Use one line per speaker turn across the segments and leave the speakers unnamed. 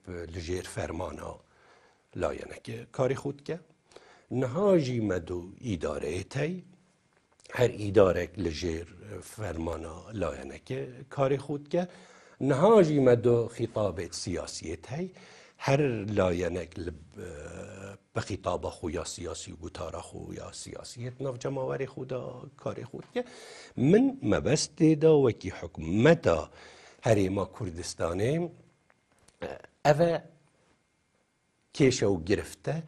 لجیر فرمانا لاینه که کاری خود که نهاجی مدو اداره تی هر اداره لجیر فرمانا لاینه که کاری خود که نهاجی مدو خطابت سیاسی تی هر لاینه به خطاب خو یا سیاسی و گتارا خو یا سیاسیت نف جماوری خودا کاری خود که من مبست دا وکی حکومتا هریما کردستانه اوه کیشه و گرفته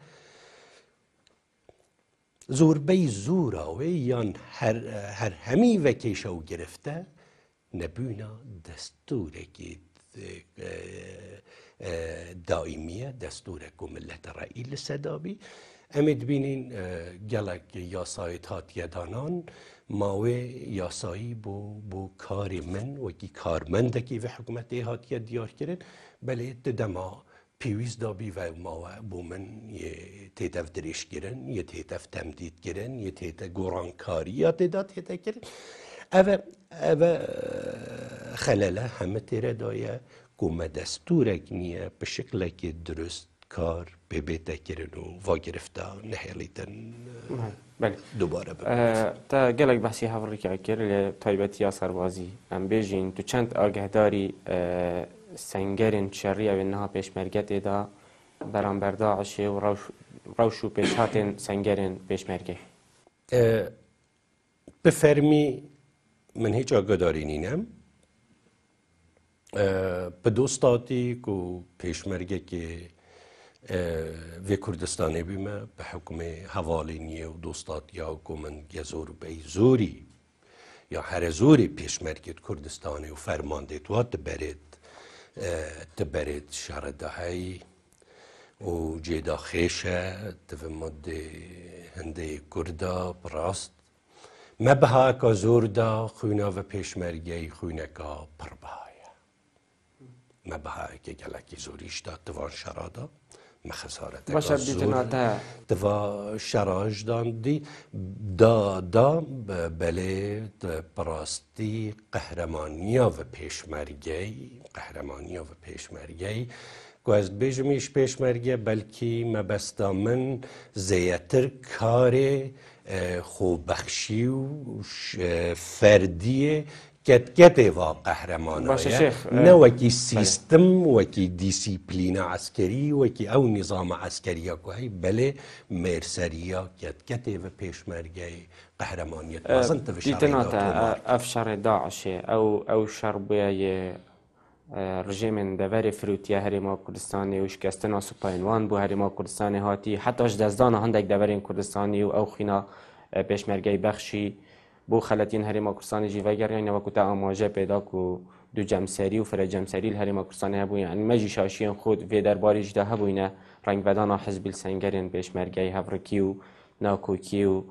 زوربی زوراوی یان هر همی و کیشه و گرفته نبونا دستوره که دائمیه دستوره که ملت رئی لسدابی امید بینین گلک یاسایت هات یدانان ماوی یاسایی بو کاری من وکی کارمنده که و حکومتی هات ید دیار کرن بله دما پیویز دابی و ما بو من یه تیتف دریش گرن یه تیتف تمدید گرن یه تیتف گورانکاری یا تیتف گرن اوه خلاله همه تیره دایه که دستورک نیه به شکل که درست کار ببیته کرن و واگرفته نهیلیتن دوباره
تا گلک بحثی هفری که اکر تایبتی یا سربازی ام بیجین تو چند آگهداری سنگرین شریعه و نها پیشمرگت دا برانبر داعش و روش و پیشهات سنگرین پیشمرگه
بفرمی من هیچ آگهداری نینم به دوستاتی که پیشمرگه که و کردستانی بیمه به حکم حوالینیه و دوستات یا که من گزور بی زوری یا هر زوری پیشمرگه کردستانی و فرمانده تو تبرد شرده های و جدا خیشه دو مده هنده کرده براست مبها که زور دا خوینه و پیشمرگه خوینه که پربایه مبها که گلکی زوریش دا دوان شراده مخسارت
باشه دیتناته
دوا شراج داندی دا بله براستی قهرمانیا و پیشمرگی که از بیجمیش پیشمرگی بلکی مبستا من زیتر کار خوبخشی و فردیه کت و قهرمانایه نه وکی سیستم وکی دیسیپلین عسکری وکی او نظام عسکری که بله مرسریا کت و پیشمرگی قهرمانیت مازن
دیتنات افشار داعش او شربیه رژیم دوری فروتیه هریما کردستانی و شکستنا سپاینوان بو هریما کردستانی هاتی حتی اجدازدان هندک دورین کردستانی و او خینا پیشمرگی بخشی بو خلاتین هریما کردستانی جیوه گرین و کتا آماجه پیدا که دو جمسری و فر جمسری الهریما کردستانی هبو یعنی مجی شاشین خود وی درباری جده هبو اینه رنگ بدانا حزب السنگرین پیشمرگی هفرکی و ناکوکی و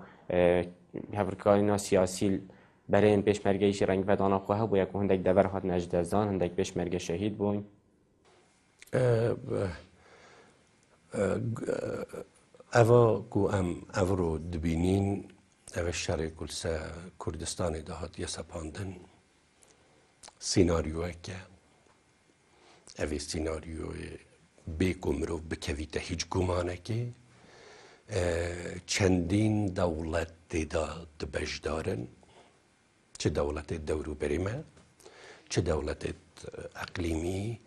هفرکانی سیاسی برای پیشمرگیش رنگ بدانا خواه بو یک هندک دور هات نجدازان هندک پیشمرگ شهید بوین
اوا کو ام اورو دبینین او شرع کلسه کردستان دهات یا سپاندن سیناریوه که اوی سیناریوه بیگمرو بکویته هیچ گمانه که چندین دولت دیدا دبجدارن چه دولت دورو بریمه چه دولت اقلیمی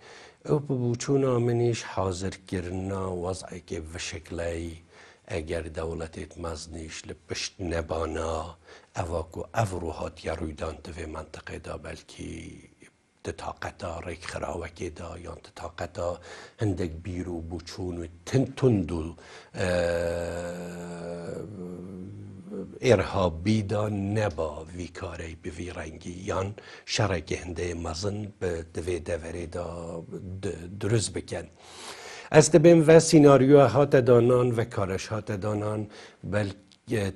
او ببوچونا منیش حاضر کرنا وضعی که و شکلی اگر دولتت مزنیش لپشت نبانا اواکو افروهات یا رویدان دوی منطقه دا بلکی طاقتا ریک خراوکی دا یا طاقتا هندک بیرو بوچون و تندو ارهابی دا نبا وی کاری به وی رنگی یان شرک هنده مزن به دوی دوری دا درست بکن از دبیم و سیناریو هات دانان و کارش هات دانان بلکه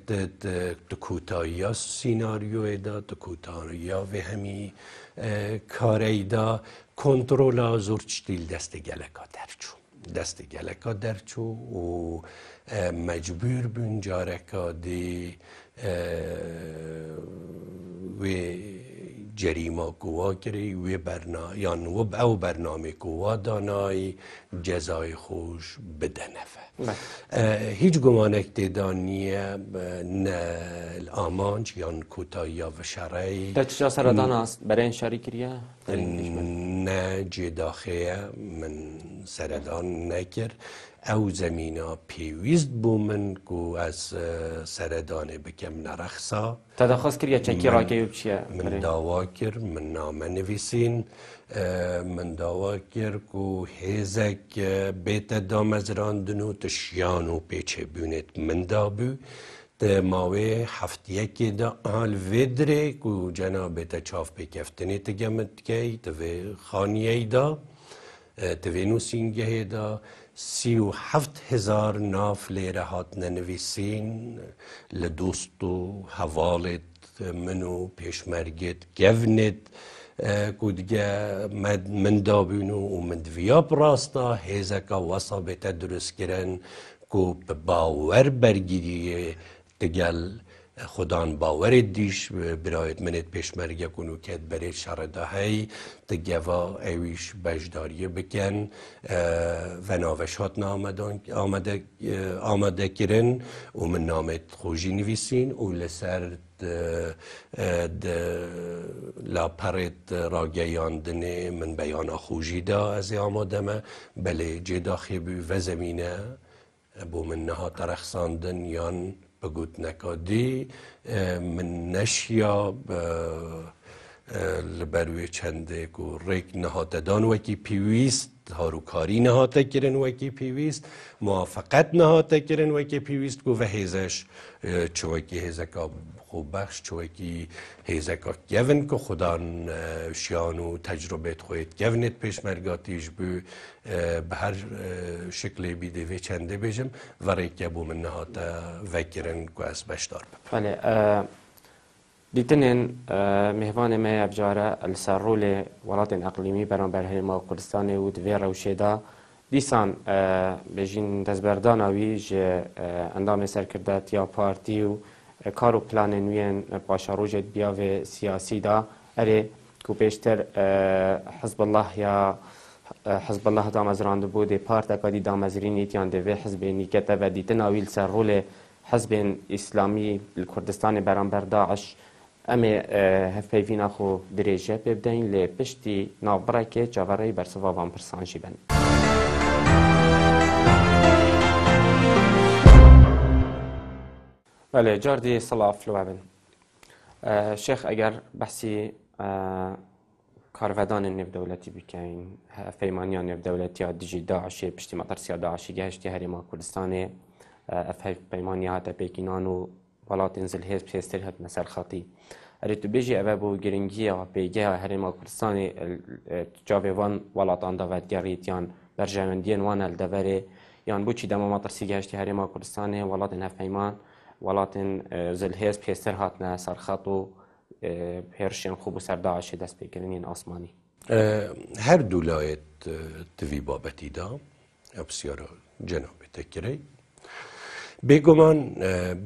دکوتایی سیناریو دا دکوتایی و همی کاری دا کنترل زور چتیل دست گلکا درچو و مجبور بون جارکا دی و جریمه گوا کری و یان و او برنامه گوا دانای جزای خوش بدنفه هیچ گمانک دیدانیه نه الامانج یان کوتایا و شرعی
تا چجا سردان است برای این شاری کریه؟
نه جداخیه من سردان نکر او زمینا پیویست بو من کو از سردان بکم نرخصا
تا دخواست کریه چنکی راکیو بچیه؟
من داوا کر من نامه نویسین من داوا کر کو هیزک بیت دامزراندنو تشیانو پیچه بونت من دابو ماوی هفته که دا حال ویدره کو جناب تا چاف بکفتنی تگمت کی توی خانیه دا توی نوسینگه دا 37,000 ناف لیره هات ننویسین لدوست و حوالت منو پیشمرگت گونت کو دیگه من دابونو و من دویا براستا هیزکا واسا بیتا درست کرن کو باور برگیریه تگل خدان باور دیش برایت منت پیشمرگه کنو که برای شرده های تگوا ایویش بجداریه بکن و ناوشات آمده کرن و من نامت خوشی نویسین و لسر لاپرت راگیاندنه من بیانا خوشی دا از آمادمه بله جدا خیبی و زمینه بو من نها ترخصاندن یان بگوت نکادی من نشیا لبروی چنده کو ریک نهات دان وکی پیویست هاروکاری نهات کرن وکی پیویست موافقت نهات کرن وکی پیویست کو و هیزش چوکی هیزکا خوب بخش چوکی هیزکا گون که خدان شیانو تجربه خویت گونت پیشمرگاتیش به هر شکلی بیده و چنده بیجم و ریکه بو من نهات وکرن که از بشدار ببن
بله دیتنین مهوان ما افجاره السرول ولات اقلیمی بران برهما کردستان و دوی روشه دا دیسان بجین دزبردان آویج اندام سرکردت یا پارتی و کار و پلان نوین پاشاروجت بیاو سیاسی دا اره کو پیشتر حزب الله یا حزب الله دامزرانده بوده پارت اکادی دامزرینیت یان دوی حزب نیکته و دیتن آویل سرول حزب اسلامی کردستان بران بر داعش امی هفپیوینا خو دریجه ببدین لی پشتی نابرای که جاوری برسوا وان پرسانشی بند. بله جاردی صلاح فلو بن. شیخ اگر بحثی کاروادان نف دولتی بکن هفپیمانیان نف دولتی ها دیجی داعشی پشتی مطرسی داعشی گهشتی هریما کردستان هفپیمانیات پیکینانو ولات انزل هیز پیستر هات مثل خاطی. اريد بيجي أبابو جرينجيا بيجا هرما كردستاني جابي وان ولات آن داود جريت يان برجمندين وان الدوره يان بوشي دما ما ترسي جهشتي هرما كردستاني ولات هف پیمان ولات زل هیز پیستر هاتنا سرخاتو هرشين خوب سر داعش دست بكرنين آسماني.
هر دولایت توی بابتی دا بسیار جناب تکری بگمان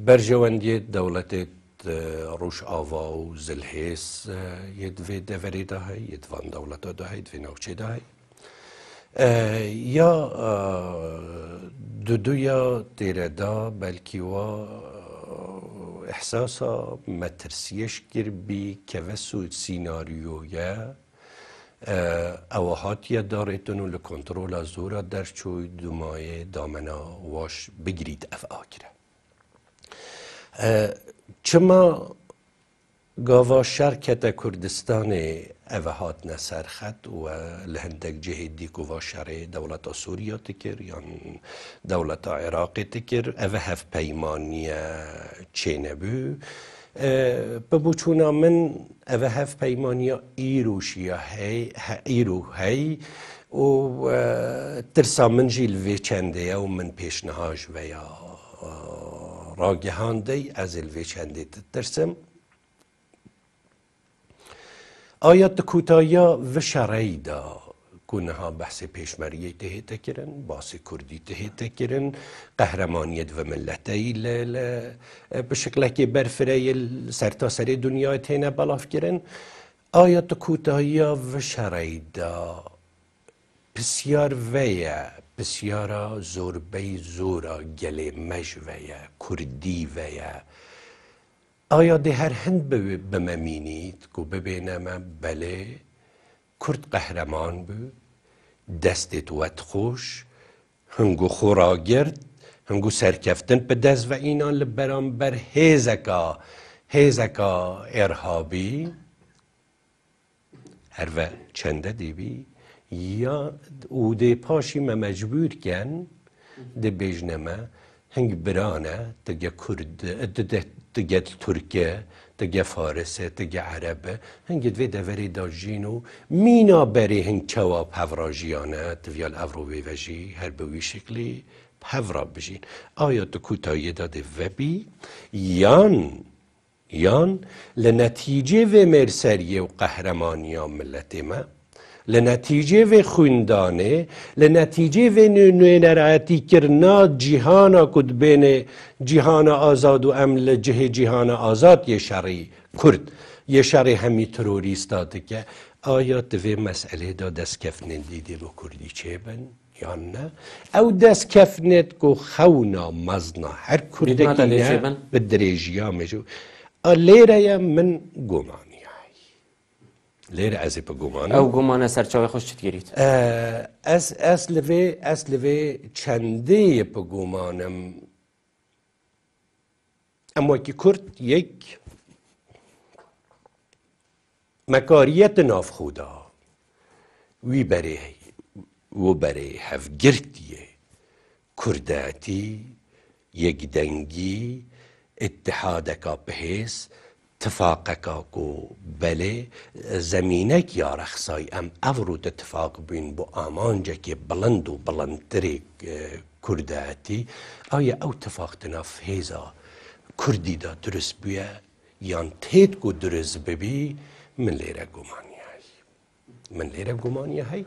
برجواندی دولت روش آوا و زلهیس یدوی دوری دا های یدوان دولتا دا های یدوی نوچه دا های یا دویا تیره دا بلکی و احساسا مترسیش گر بی که وسو سیناریویا اوهات یا دارتونو لکنترول زورا در چوی دومای دامنا واش بگرید اف آگره چما گاوا شرکت کردستان اوهات نسرخت و لهندک جهدی گوا شر دولت سوریا تکر یا دولت عراق تکر اوه هف پیمانی چینه بو ببوچونا من اوه هف پیمانی ایروشیا ایرو هی و ترسا من جیل وی چنده و من پیشنهاج و یا راگهانده از الوی چنده ترسم آیات کوتایا و شرعی دا كونها بحث پیشمریه تهیت کرن، باس کردی تهیت کرن، قهرمانیت و ملتی به شکل که برفره سرتا سر دنیا تینه بلاف کرن. آیات کوتاهی و شرایدا بسیار ویا، بسیارا زوربی زورا گلی مج ویا، کردی ویا. آیا ده هر هند بممینید که ببینم بله کرد قهرمان بود، دستت وقت خوش، هنگو خورا گرد، هنگو سرکفتن به دست و اینان لبران بر هیزکا ارهابی هر و چنده دیبی یا او ده پاشی ما مجبور کن ده بجنمه هنگ برانه تگه کرد تگه ترکیه تگه فارسه تگه عربه هنگ دوی دوری دا جینو مینا بری هنگ چواب هفراجیانه تویال افروی وجی هر بوی شکلی هفرا بجین. آیا تو کوتاهی داده وبی یان لنتیجه و مرسریه و قهرمانی ملت ما، لنتیجه و خوندانه، لنتیجه و نرعاتی کرنا جهانا کد بین جهان آزاد و امل جهان آزاد یه شرعی کرد یه شرعی همی تروریستاده که آیا دوی مسئله دا دست کفنن دیده با کردی چه بن یا نه؟ او دست کفنت که خونا مزنا هر کردکی نه به دریجی ها میشو لیره من گمانی لیره ازی پا گمانم
او گمانه سرچاوه خوش چید گیرید؟
اصل وی چنده پا گمانم اما که کرد یک مکاریت ناف خودا وی بره هفگرتیه کرداتی یک دنگی اتحادکا بهیس اتفاقکا کو بله زمینک یا رخصای ام افرود اتفاق بین بو آمانجا که بلند و بلندتری کرداتی آیا او اتفاق تناف هیزا کردی دا درست بیا یان تید کو درست ببی من لیره گمانی های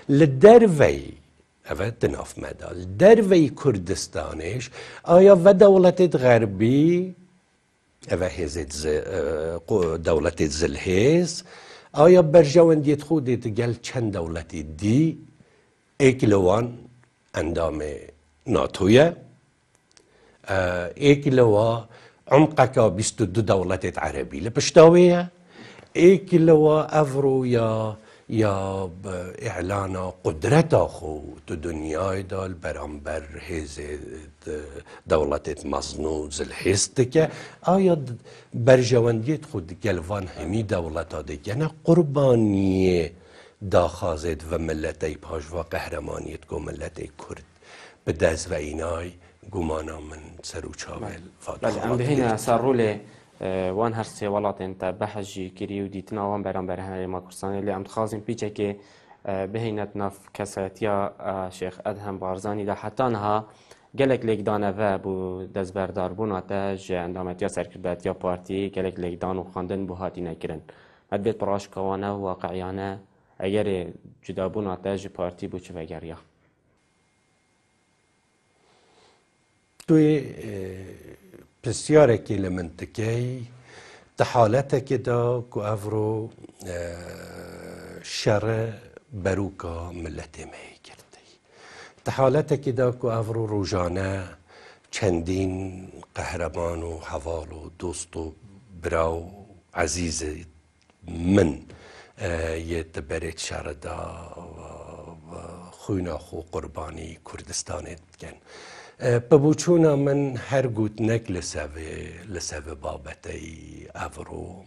لدروی اوه تناف مدال دروی کردستانش آیا و دولت غربی اوه دولت زلهیز آیا برجواندیت خودت گل چند دولتی دی ایکلوان اندام ناتویه ایکلوا عمقکا 22 دولت عربی لپشتاویه ایکلوا افرو یا اعلان قدرت خو تو دنیای دال برانبر هیز دولت مزنو زلحیست که آیا برجواندیت خود گلوان همی دولت ها دیگه نه قربانی داخازد و ملتی پاش و قهرمانیت گو ملتی کرد به دست و اینای گمانا من سرو چاول
بله ام بهین اثر رول وان هر سه ولات انت بحجی کری و دیتنا وان برام بر همه ما کردستانی لی ام تخازیم پیچه که بهینت ناف کساتیا شیخ ادهم بارزانی دا حتی نها گلک لیکدانه و بو دست بردار بون آتاج اندامتیا سرکرداتیا پارتی گلک لیکدان و خواندن بو هاتی نکرن مد بیت پراش کوانه و واقعیانه اگر جدا بون آتاج پارتی بو چه وگریا
توی بسیاره که لمنطقی تحالته دا که افرو شر بروکا ملت می کرده تحالته دا که افرو روزانه چندین قهرمان و حوال و دوست و براو عزیز من یه تبرید شر دا خوینا خو قربانی کردستانت کن ببوچونا من هر گوت نک لسوه بابتی افرو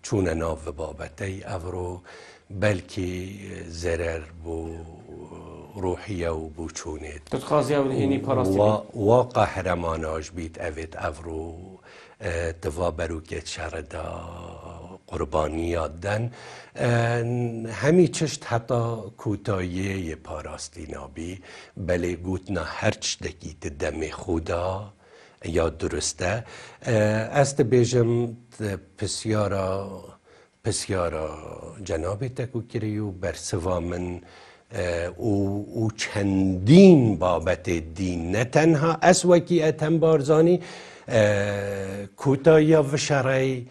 چون ناو بابتی افرو بلکی ضرر بو روحیه و بوچونت
تتخازی او هینی پاراستی
و قهرماناش بیت اوید افرو دوا بروکت شردا قربانیات دن همی چشت حتی کوتاهی پاراستی نابی بله گوتنا هرچ دکیت دم خدا یا درسته است بیجم پسیارا جناب تکو کریو برسوا من و چندین بابت دین نه تنها از وکی اتم بارزانی کوتایا و شرعی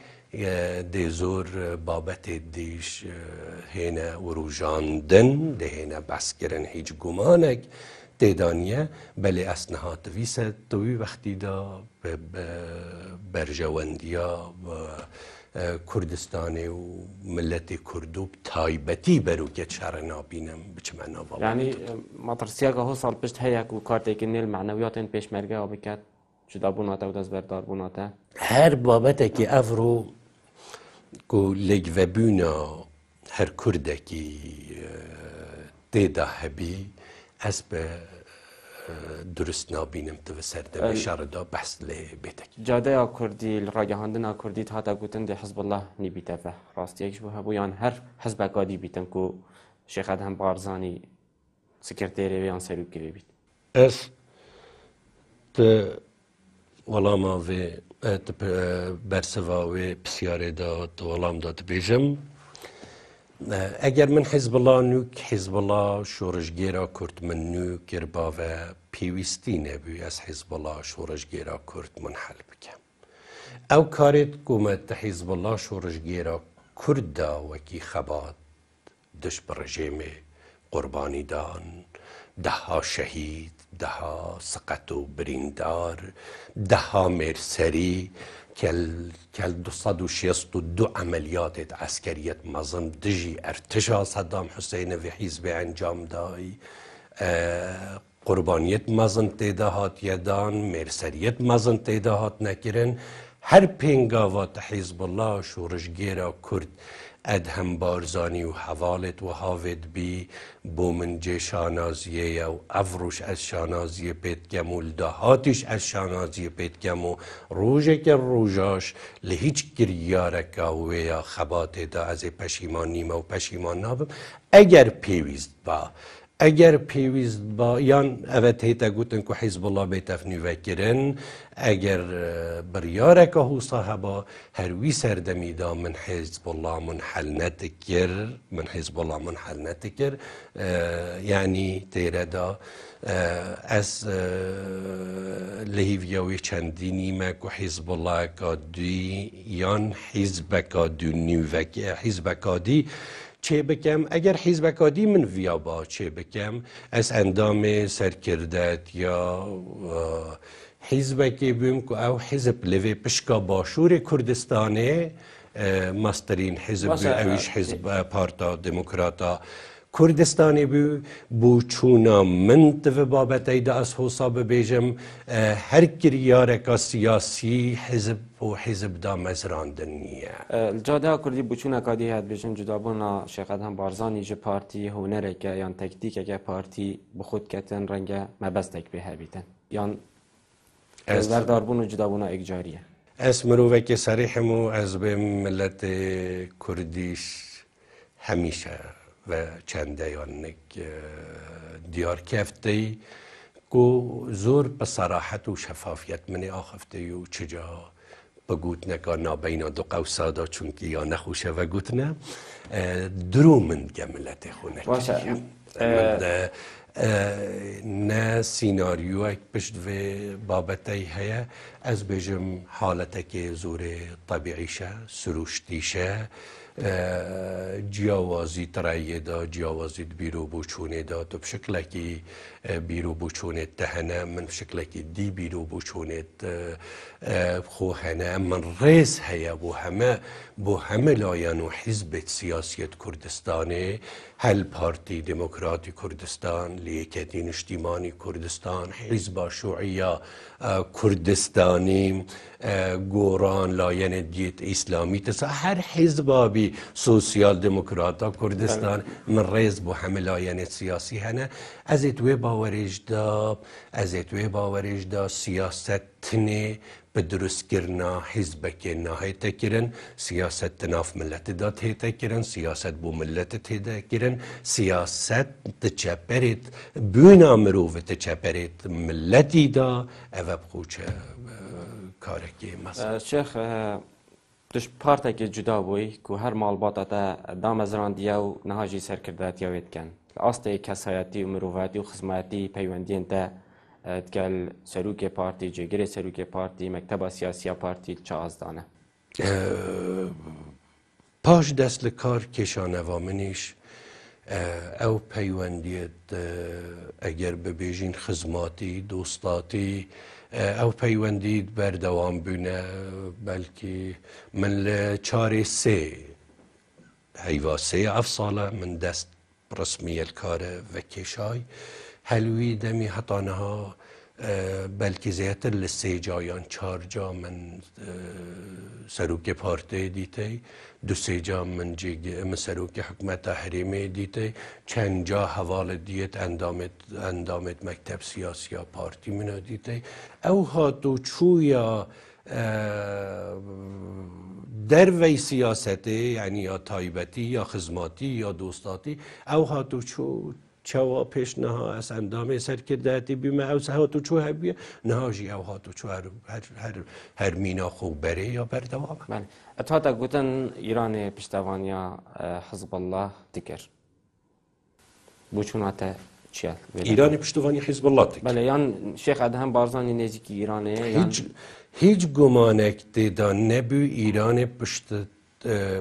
دی زور بابت دیش هینه و روژاندن ده هینه بس کرن هیچ گمانک تیدانیه بلی اسنهات ویسه توی وقتی دا برجواندیا و کردستانی و ملت کردو تایبتی برو که چرا نابینم بچه منا بابا
یعنی مطرسیاگه ها سال پشت هیک و کارتی که نیل معنویات این پیش مرگه ها بکد جدا بوناته و دست بردار بوناته
هر بابته که افرو کو لگ و بونا هر کرده که دیده هبی از به درست نابینم تو سرده شردا بحث لی بیتک
جاده کردی راگهاندن کردی تا تا گوتن دی حزب الله نی بیته و راستی یکش بو هبو یان هر حزب قادی بیتن کو شیخ ادهم بارزانی سکرتیری ویان سلوکی بیت
از ت ولاما و برسوا و بسیاره دا ولام داد بیجم اگر من حزب الله نوک حزب الله شورشگیرا کرد من نوک اربا و پیوستی نبی از حزب الله شورشگیرا کرد منحل بکم او کارت قومت حزب الله شورشگیرا کرد دا وکی خبات دش برجیم قربانی دان ده شهید ده سقط و بریندار ده مرسری کل 262 عملیات عسکریت مزن دجی ارتشا صدام حسین و حزب انجام دای قربانیت مزن تیدهات یدان مرسریت مزن تیدهات نکرن هر پینگاوات حزب الله شورشگیرا کرد ادهم بارزانی و حوالت و حاوید بی بومنجه شانازیه و افروش از شانازیه پیت کم و لدهاتش از شانازیه پیت کم و روژه که روژاش لهیچ گریارک و یا خبات دا از پشیمان نیمه و پشیمان نابم اگر پیویزد با یان اوت هیتا گوتن که حزب الله بیتفنی وکرن اگر بریاره که هو صاحبا هروی سردمی دا من حزب الله منحل نتکر یعنی تیره دا از لحیویاوی چندینی ما که حزب الله که دوی یان حزب که دو نیوک حزب که دی چه بکم اگر حزب کادی من ویا با چه بکم از اندام سرکردت یا حزب که بیم که او حزب لوی پشکا باشور کردستانه مسترین حزب اویش حزب پارتا دموکراتا کردستانی بو چونا من تو بابت ایده از حساب بیجم هر کریارک سیاسی حزب و حزب دا مزراندن نیه
الجاده کردی بو چونا کادی هد بیجم جدا بونا شیخ ادهم بارزانی جه پارتی هنره که یان تکتیک که پارتی بخود کتن رنگ مبستک به هبیتن یان از بردار بونو جدا بونا اگجاریه
از مروه که صریحمو از به ملت کردیش همیشه و چنده یانک دیار کفتی که زور بصراحت و شفافیت منی آخفتی و چجا بگوت نکا نابینا دو قوسادا چونکه یا نخوشه و گوتنه درو من گملت خونه
باشه
نه سیناریو پشت و بابتی هیا از بجم حالت که زور طبیعی شه سروشتی شه جیاوازی ترایه دا جیاوازی بیرو بوچونه دا تو بشکل که بیرو بوچونه تهنه من بشکل که دی بیرو بوچونه خوهنه من ریز هیا بو همه لایان و حزب سیاسیت کردستانه هل پارتی دموکراتی کردستان لیکتین اجتماعی کردستان حزب شیوعی کردستانی گوران لایان دیت اسلامی تسا هر حزبابی سوسیال دموکراتا کردستان من ریز بو همه لایان سیاسی هنه از اتوی باورش دا سیاست تنه به درست کرنا حزب که نهایی تکرن سیاست تناف ملت دا تکرن سیاست بو ملت تکرن سیاست تچپرت بونا مروف تچپرت ملتی دا او بخوچه کارکی مثلا
شیخ تش پارتا که جدا بوی که هر مالبات تا دام از راندیا و نهاجی سرکرداتی وید کن اصل کسایتی و مروفاتی و خدماتی پیوندین تا تکل سروک پارتی جگری سروک پارتی مکتب سیاسی پارتی چه آزدانه
پاش دست لکار کشانه و منیش او پیوندیت اگر ببیجین خدماتی دوستاتی او پیوندید بردوام بونه بلکه من لچاره سه هیوا سه افصاله من دست رسمی الکار و کشای هلوی دمی حطانها بلکه زیادتر لسه جایان 4 جا من سروک پارتی دیتی 2-3 جا من سروک حکمت حریمه دیتی چند جا حوال دیت اندامت مکتب سیاسی پارتی من دیتی او هاتو چویا در وی سیاستی یعنی یا تایبتی یا خدماتی یا دوستاتی او هاتو چوا پیش نها از اندام سرکرداتی بیم او هاتو چو هبیه نهاجی او هاتو چو هر مینا خوب بره یا بردوام
بله اتفاقا گوتن ایران پشتوانیا حزب الله تکر بوچوناته چیه
ایران پشتوانی حزب الله تکر
بله یان شیخ ادهم بارزانی نزدیکی ایرانه
هیچ گمانک دیدن نبی ایران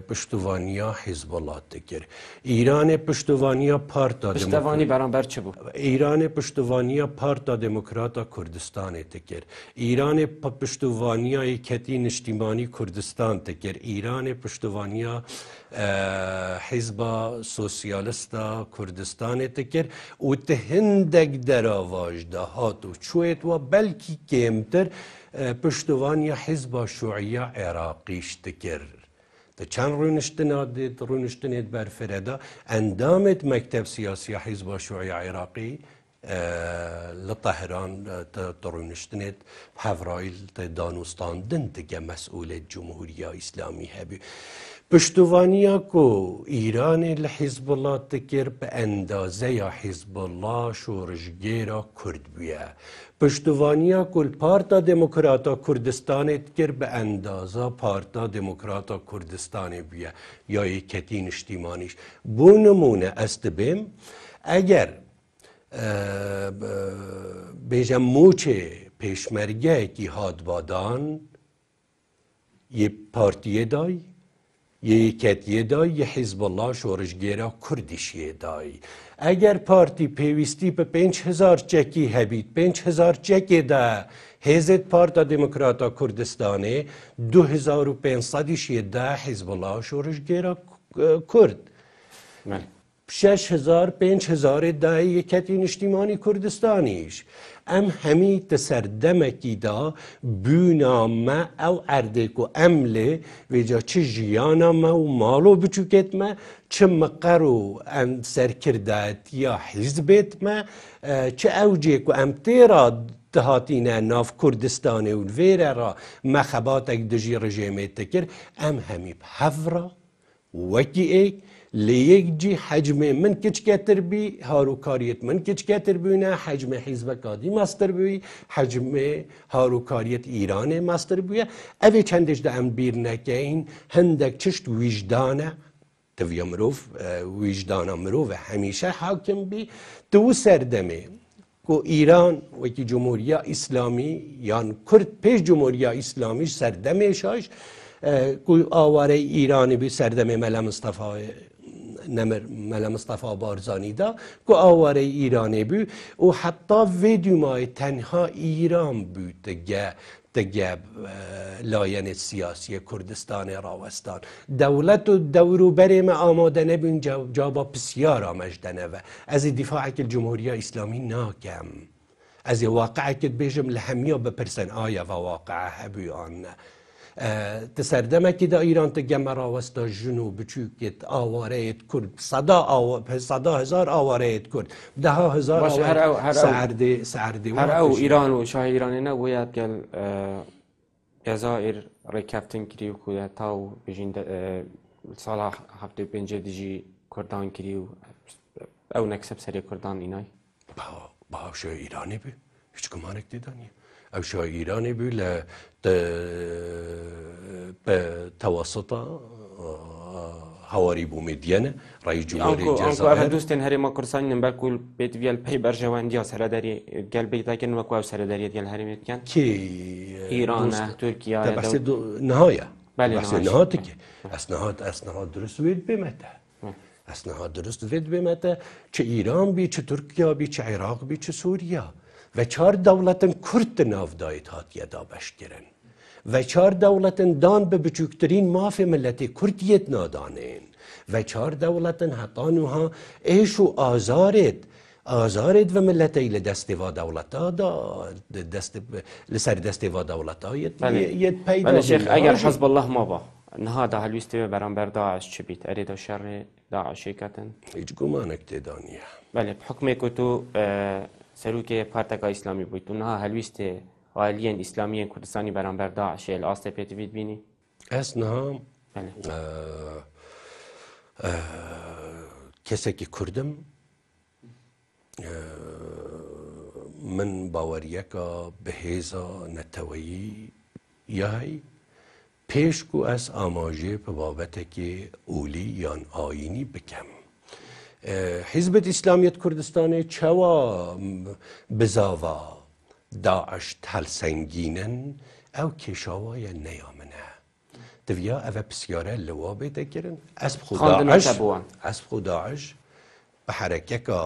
پشتوانیا حزب الله تکر ایران پشتوانیا پارتا
پشتوانی برانبر چه بود
ایران پشتوانیا پارتا دموکراتا کردستان تکر ایران پشتوانیا کتین اجتماعی کردستان تکر ایران پشتوانیا حزب سوسیالیستا کردستان تکر و تهندک در آواج ده هاتو چویت و بلکی کمتر پشتوانیا حزب شیوعی عراقیش تکر چند رونشتنید بر فردا اندامت مکتب سیاسی حزب شیوعی عراقی لطهران ترونشتنید هفرایل دانوستان دنتگه مسئول جمهوری اسلامی هبی پشتوانیا کو ایران لحزب الله تکر به اندازه یا حزب الله شورشگیرا کرد بیه پشتوانیا کل پارتا دموکراتا کردستان تکر به اندازه پارتا دموکراتا کردستان بیه یا یکتین اجتماعیش بو نمونه است بیم اگر بیجم موچه پیشمرگه کی هادبادان یه پارتیه دای یه کتیه دای یه حزب الله شورشگیرا کردیشیه دای اگر پارتی پیوستی به 5000 چکی هبید 5000 چکی ده حزب پارتا دموکراتا کردستانه 2500 شیه ده حزب الله شورشگیرا کرد 6000 5000 ده یکتین اجتماعی کردستانیش ام همی تسردمکی دا بونامه او اردکو امله ویجا چه جیانامه و مالو بچوکت ما چه مقرو ام سرکردات یا حزبت ما چه اوجیکو ام تیرا دهاتینه ناف کردستانه و ویره را مخباتک دجی رژیمت تکر ام همی بحفره وکی ایک لیک جی حجم من کچ کتر بی هاروکاریت من کچ کتر بینه حجم حزب کادی ماستر بی حجم هاروکاریت ایران ماستر بی اوی چندش ده ام بیر نکین هندک چشت وجدانه توی مروف وجدانه مروف همیشه حاکم بی تو سردمه کو ایران وکی جمهوری اسلامی یان کرد پیش جمهوری اسلامی سردمه شاش کو آواره ایرانی بی سردمه ملا مصطفی نمر ملا مصطفی بارزانی دا که آواره ایرانی بود و حتی ویدیو مای تنها ایران بود تگه لاین سیاسی کردستان راوستان دولت و دورو بریم آماده نبین جابا بسیار آمجدنه و از دفاع که جمهوری اسلامی ناکم از واقعه که بیجم لحمیا بپرسن آیا و واقعه هبی آن تسردمه که دا ایران تگم راوستا جنوب چوکت آواره کرد صدا هزار آواره کرد 10,000 آواره سعرده
هر او ایران و شاه ایرانی نه باید که جزائر ریکفتن کری و کودتا و بجین سال 75 دیجی کردان کری و او نکسب سری کردان اینای
با شاه ایرانی بی هیچ کمانک دیدانی او شاه ایرانی بی بتوسط هواري بومدينة رئيس جمهورية
انکو
الجزائر
دوستن هریما کردستان نبر کل بیت ویل پی برجوان دیا سرداری گل بیتا کن وکو سرداری دیال هریمت کن
كي
ایران
دوست-
ترکیه
بحث نهاية
بله،
بحث
نهاية.
نهاتك اسنهاد درست ويد بمتى اسنهاد درست ويد بمتى چه ایران بی چه ترکیه بی چه عراق بی چه سوریا و 4 دولتن کرد نافدایت هات یدا بشگرن و 4 دولتن دان به بچوکترین مافی ملتی کردیت نادانین و 4 دولتن حتانوها ایش و آزارد و ملتی لدست و دولتا دا لسر دست و دولتا یت پیدا
بله شیخ اگر
بالله.
حزب الله ما با نهاده هلویسته برانبر داعش چه بیت ارید شر داعشی کتن
هیچ گمانک تدانیه
بله بحکم که تو سروک پارتکا اسلامی بود تو نها هلویسته عالیین اسلامی کردستانی برانبر داعش الاسته پیتوید بینی
اسنها
بله
کسی که کردم من باوریه که به هیزا نتویی یای پیش کو از آماجه به بابت که اولی یا آینی بکم حزب اسلامیت کردستان چوا بزاوا داعش تل سنگینن او کشاوای نیامنه دویا او بسیاره لوابه دکرن اسب خود داعش به حرکه که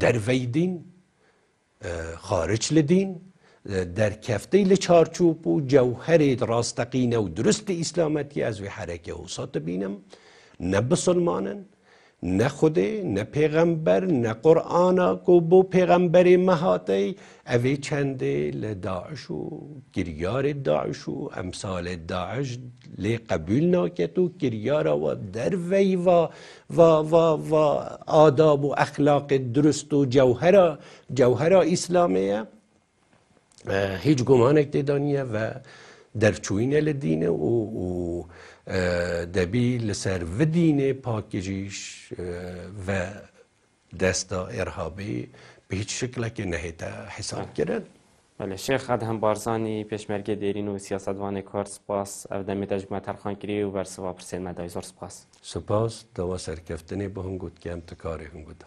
درویدین خارج لدین در کفته لچارچوب و جوهر راستقینه و درست اسلامتی از وی حرکه حسات بینم نه بسلمانن نه خوده نه پیغمبر نه قرآن کو بو پیغمبر مهاتی اوی چنده لداعش و گریار داعش و امثال داعش لی قبول ناکت و گریار و دروی و آداب و اخلاق درست و جوهر اسلامیه هیچ گمانک دیدانیه و درچوین لدینه و دبی لسر و دین پاکیجیش و دستا ارهابی به هیچ شکل که نهیتا حساب کرد
بله شیخ ادهم بارزانی پیشمرگ دیرین و سیاستوان کرد سپاس او دمی تجمع ترخان کری و بر سوا پرسین مدای زور
سپاس دوا سرکفتنی به هنگود که امتکاری هنگود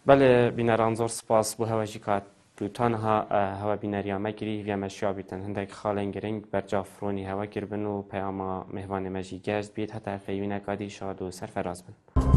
بله بینران زور سپاس بو هواجی کات تو تنها هوا بینریا مگری و مشیا بیتن هندک خالن گرنگ بر جافرونی هوا کربن و پیاما مهوان مجی گشت بیت حتی فیوینه کادی شاد و سرفراز بن